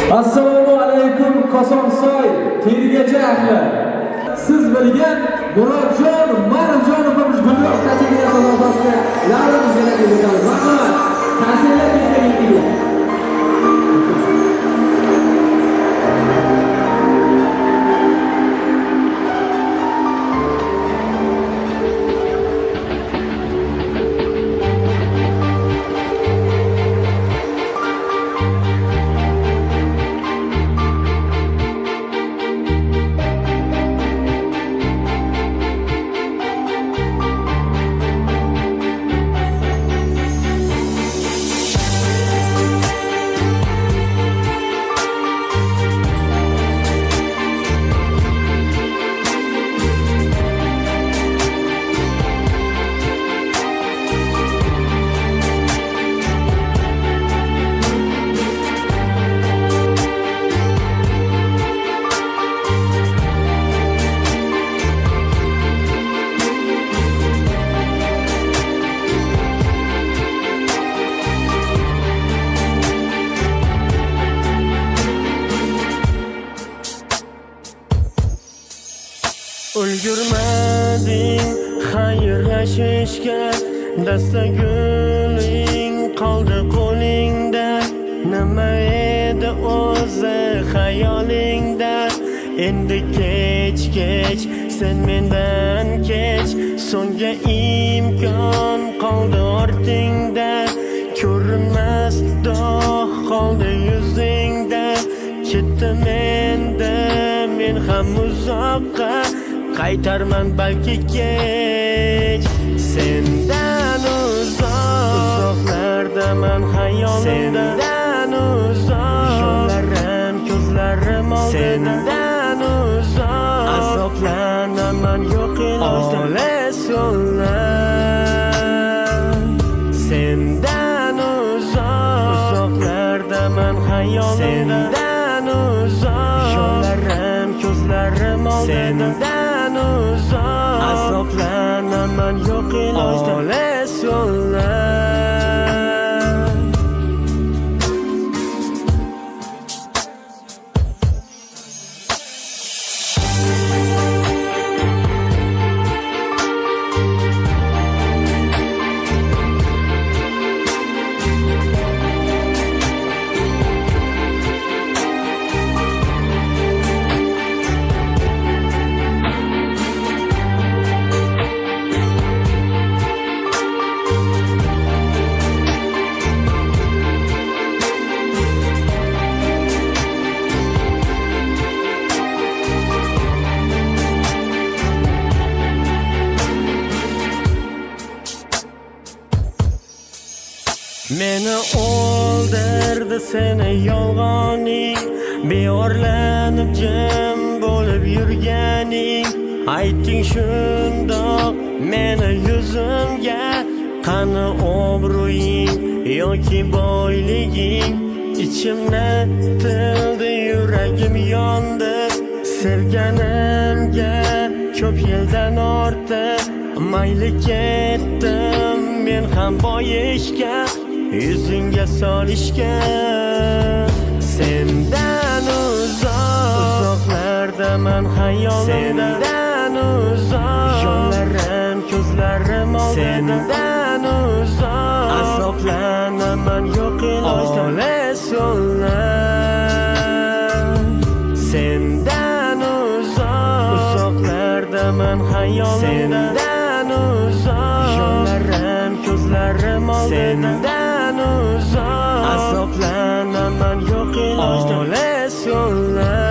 Assalomu alaykum Kosonsoy tergacha ahli. Siz bilgan Murodjon Marjonovimiz Gulyosh kasetiga salomlashga larimizga kelamiz. Rahmat. Kasetalar kelgan. Ulgurmading xayrlashishga, dasta guling qoldi qo'lingda. Nima edi o'zi xayolingda? Endi kech sen mendan kech, so'ngga imkon qoldi ortingda. Ko'rinmas dog' qoldi yuzingda. Ketdim endi men ham uzoqqa, qaytarman balki kech. Sendan uzoqlardaman xayolimda. Sendan uzoq yo'llarim ko'zlarim oldida. Sendan uzoq azoblanaman yo'q ilojda. Olis yo'llar. Sendan uzoqlardaman xayolimda. Sendan uzoq yo'llarim ko'zlarim oldida. Sendan uzoq azoblanaman yo'q ilojda. Olis yo'llar. Meni o'ldirdi seni yolg'oning, beorlanib jim bo'lib yurganing. Ayting shundoq meni yuzimga, qani obro'ying yoki boyliging? Ichimni tildi, yuragim yondi. Sevganimga ko'p yildan ortiq, mayli ketdim men ham boyishga, yuzingga solishga. Sendan uzoqlardaman xayolimda. Sendan uzoq yo'llarim ko'zlarim oldida. Sendan uzoq azoblanaman yo'q ilojda. Olis yo'llar. Sendan uzoqlardaman xayolimda. Sendan uzoq yo'llarim ko'zlarim oldida. Sendan uzoq azoblanaman yo'q ilojda. Olis yo'llar.